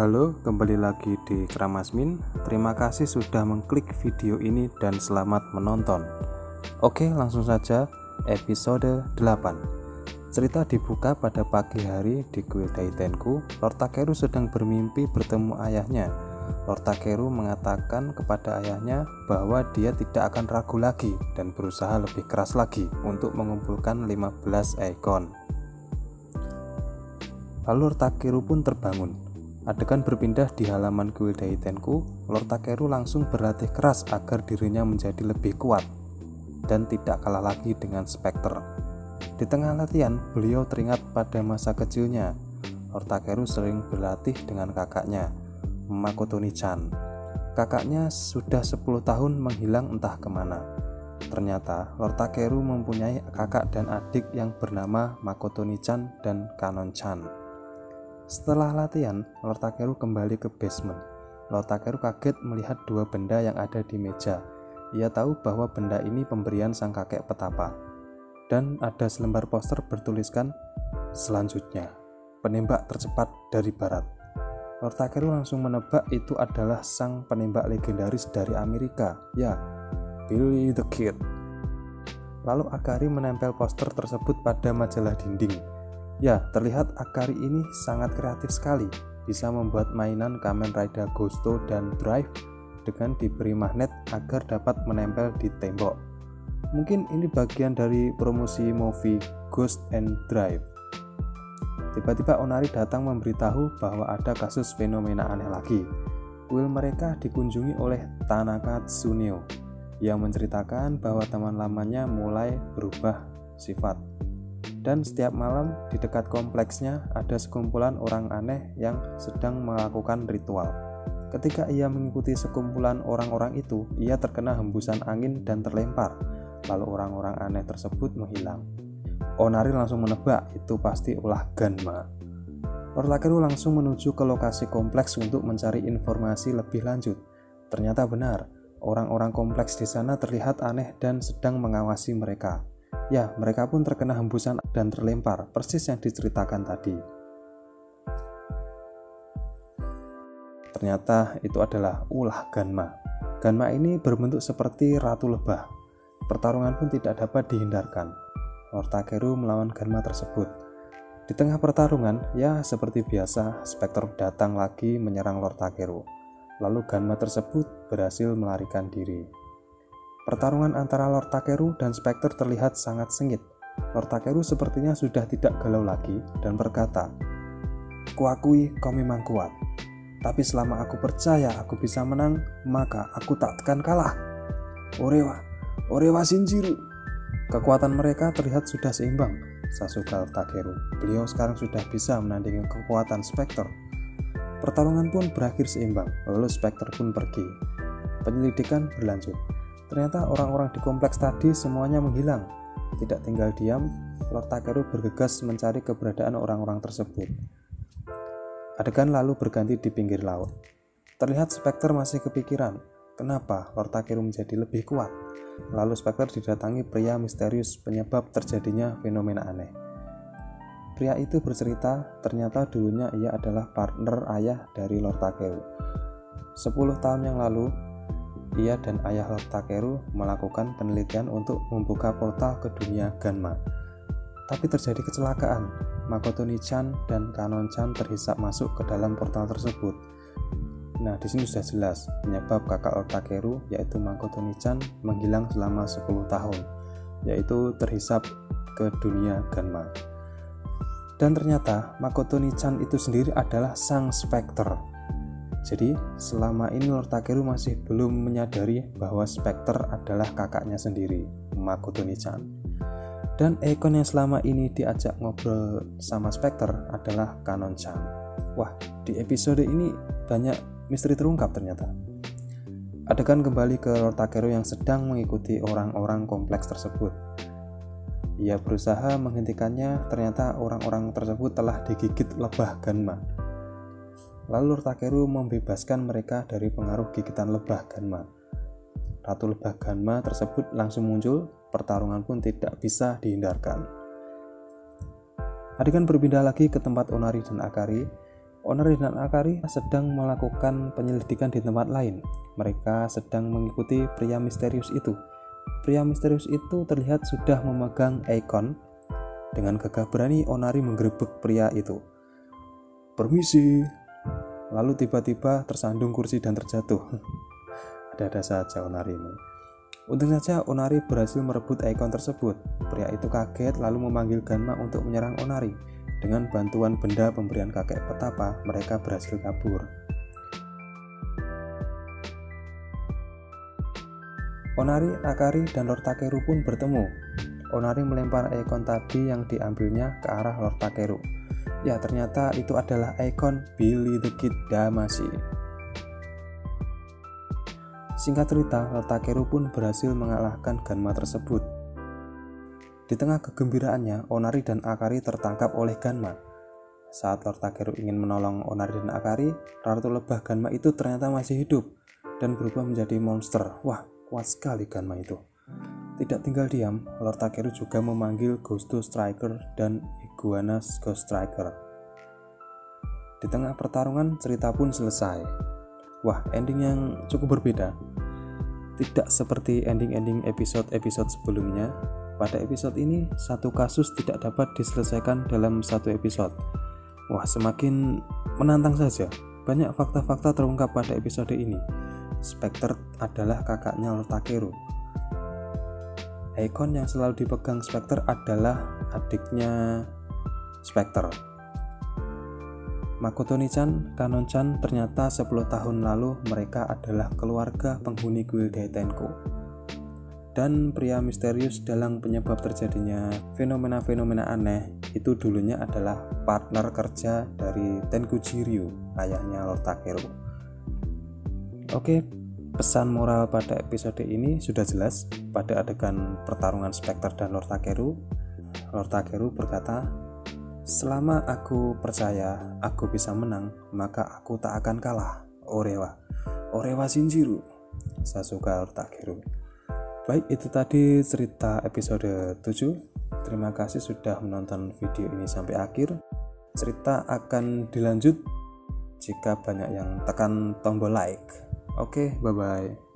Halo, kembali lagi di Kramasmin. Terima kasih sudah mengklik video ini dan selamat menonton. Oke, langsung saja episode 8. Cerita dibuka pada pagi hari di kuil Daitenku. Lord Takeru sedang bermimpi bertemu ayahnya. Lord Takeru mengatakan kepada ayahnya bahwa dia tidak akan ragu lagi dan berusaha lebih keras lagi untuk mengumpulkan 15 ekon. Lalu Lord Takeru pun terbangun. Adegan berpindah di halaman kuil Daitenku. Lord Takeru langsung berlatih keras agar dirinya menjadi lebih kuat dan tidak kalah lagi dengan Spectre. Di tengah latihan, beliau teringat pada masa kecilnya. Lord Takeru sering berlatih dengan kakaknya, Makoto Nichan. Kakaknya sudah 10 tahun menghilang entah kemana. Ternyata Lord Takeru mempunyai kakak dan adik yang bernama Makoto Nichan dan Kanon-chan. Setelah latihan, Lord Takeru kembali ke basement. Lord Takeru kaget melihat dua benda yang ada di meja. Ia tahu bahwa benda ini pemberian sang kakek petapa. Dan ada selembar poster bertuliskan, "Selanjutnya, penembak tercepat dari barat." Lord Takeru langsung menebak itu adalah sang penembak legendaris dari Amerika, ya, Billy the Kid. Lalu Akari menempel poster tersebut pada majalah dinding. Ya, terlihat Akari ini sangat kreatif sekali, bisa membuat mainan Kamen Rider Ghosto dan Drive dengan diberi magnet agar dapat menempel di tembok. Mungkin ini bagian dari promosi movie Ghost and Drive. Tiba-tiba Onari datang memberitahu bahwa ada kasus fenomena aneh lagi. Kuil mereka dikunjungi oleh Tanaka Tsuneo yang menceritakan bahwa teman lamanya mulai berubah sifat. Dan setiap malam di dekat kompleksnya ada sekumpulan orang aneh yang sedang melakukan ritual. Ketika ia mengikuti sekumpulan orang-orang itu, ia terkena hembusan angin dan terlempar. Lalu orang-orang aneh tersebut menghilang. Onari langsung menebak itu pasti ulah Ganma. Lord Takeru langsung menuju ke lokasi kompleks untuk mencari informasi lebih lanjut. Ternyata benar, orang-orang kompleks di sana terlihat aneh dan sedang mengawasi mereka. Ya, mereka pun terkena hembusan dan terlempar, persis yang diceritakan tadi. Ternyata itu adalah ulah Ganma. Ganma ini berbentuk seperti ratu lebah. Pertarungan pun tidak dapat dihindarkan. Lord Takeru melawan Ganma tersebut. Di tengah pertarungan, ya seperti biasa, Spectre datang lagi menyerang Lord Takeru. Lalu Ganma tersebut berhasil melarikan diri. Pertarungan antara Lord Takeru dan Spectre terlihat sangat sengit. Lord Takeru sepertinya sudah tidak galau lagi dan berkata, "Kuakui kau memang kuat. Tapi selama aku percaya aku bisa menang, maka aku tak akan kalah. Orewa Shinjiru." Kekuatan mereka terlihat sudah seimbang, sasuka Lord Takeru. Beliau sekarang sudah bisa menandingi kekuatan Spectre. Pertarungan pun berakhir seimbang, lalu Spectre pun pergi. Penyelidikan berlanjut. Ternyata orang-orang di kompleks tadi semuanya menghilang. Tidak tinggal diam, Lord Takeru bergegas mencari keberadaan orang-orang tersebut. Adegan lalu berganti di pinggir laut. Terlihat Spectre masih kepikiran, kenapa Lord Takeru menjadi lebih kuat. Lalu Spectre didatangi pria misterius penyebab terjadinya fenomena aneh. Pria itu bercerita, ternyata dulunya ia adalah partner ayah dari Lord Takeru. 10 tahun yang lalu, ia dan ayah Lord Takeru melakukan penelitian untuk membuka portal ke dunia Ganma. Tapi terjadi kecelakaan. Makoto Nichan dan Kanon-chan terhisap masuk ke dalam portal tersebut. Nah, di sini sudah jelas penyebab kakak Lord Takeru, yaitu Makoto Nichan, menghilang selama 10 tahun, yaitu terhisap ke dunia Ganma. Dan ternyata Makoto Nichan itu sendiri adalah sang Spectre. Jadi, selama ini Lord Takeru masih belum menyadari bahwa Spectre adalah kakaknya sendiri, Makoto Nichan. Dan Ekon yang selama ini diajak ngobrol sama Spectre adalah Kanon-chan. Wah, di episode ini banyak misteri terungkap ternyata. Adegan kembali ke Lord Takeru yang sedang mengikuti orang-orang kompleks tersebut. Ia berusaha menghentikannya, ternyata orang-orang tersebut telah digigit lebah Ganma. Lalu Lord Takeru membebaskan mereka dari pengaruh gigitan lebah Ganma. Ratu lebah Ganma tersebut langsung muncul, pertarungan pun tidak bisa dihindarkan. Adegan berpindah lagi ke tempat Onari dan Akari. Onari dan Akari sedang melakukan penyelidikan di tempat lain. Mereka sedang mengikuti pria misterius itu. Pria misterius itu terlihat sudah memegang Eikon. Dengan gagah berani Onari menggerebek pria itu. "Permisi." Lalu tiba-tiba tersandung kursi dan terjatuh. Ada-ada saja Onari ini. Untung saja Onari berhasil merebut Eikon tersebut. Pria itu kaget lalu memanggil Ganma untuk menyerang Onari. Dengan bantuan benda pemberian kakek petapa, mereka berhasil kabur. Onari, Akari, dan Lord Takeru pun bertemu. Onari melempar Eikon tadi yang diambilnya ke arah Lord Takeru. Ya, ternyata itu adalah Eikon Billy the Kid Damacy. Singkat cerita, Lord Takeru pun berhasil mengalahkan Ganma tersebut. Di tengah kegembiraannya, Onari dan Akari tertangkap oleh Ganma. Saat Lord Takeru ingin menolong Onari dan Akari, Ratu Lebah Ganma itu ternyata masih hidup dan berubah menjadi monster. Wah, kuat sekali Ganma itu. Tidak tinggal diam, Lord Takeru juga memanggil Ghost Striker dan Iguana Ghost Striker. Di tengah pertarungan, cerita pun selesai. Wah, ending yang cukup berbeda. Tidak seperti ending-ending episode-episode sebelumnya. Pada episode ini, satu kasus tidak dapat diselesaikan dalam satu episode. Wah, semakin menantang saja. Banyak fakta-fakta terungkap pada episode ini. Spectre adalah kakaknya Lord Takeru. Eikon yang selalu dipegang Spectre adalah adiknya Spectre. Makoto-chan, Kanon-chan, ternyata 10 tahun lalu mereka adalah keluarga penghuni Guild Tenku. Dan pria misterius dalam penyebab terjadinya fenomena-fenomena aneh itu dulunya adalah partner kerja dari Tenkujiryu, ayahnya Lord Takeru. Oke, pesan moral pada episode ini sudah jelas. Pada adegan pertarungan Spectre dan Lord Takeru berkata, "Selama aku percaya aku bisa menang, maka aku tak akan kalah. Orewa Shinjiru." Sasuga Lord Takeru. Baik, itu tadi cerita episode 7. Terima kasih sudah menonton video ini sampai akhir. Cerita akan dilanjut jika banyak yang tekan tombol like. Oke, bye-bye.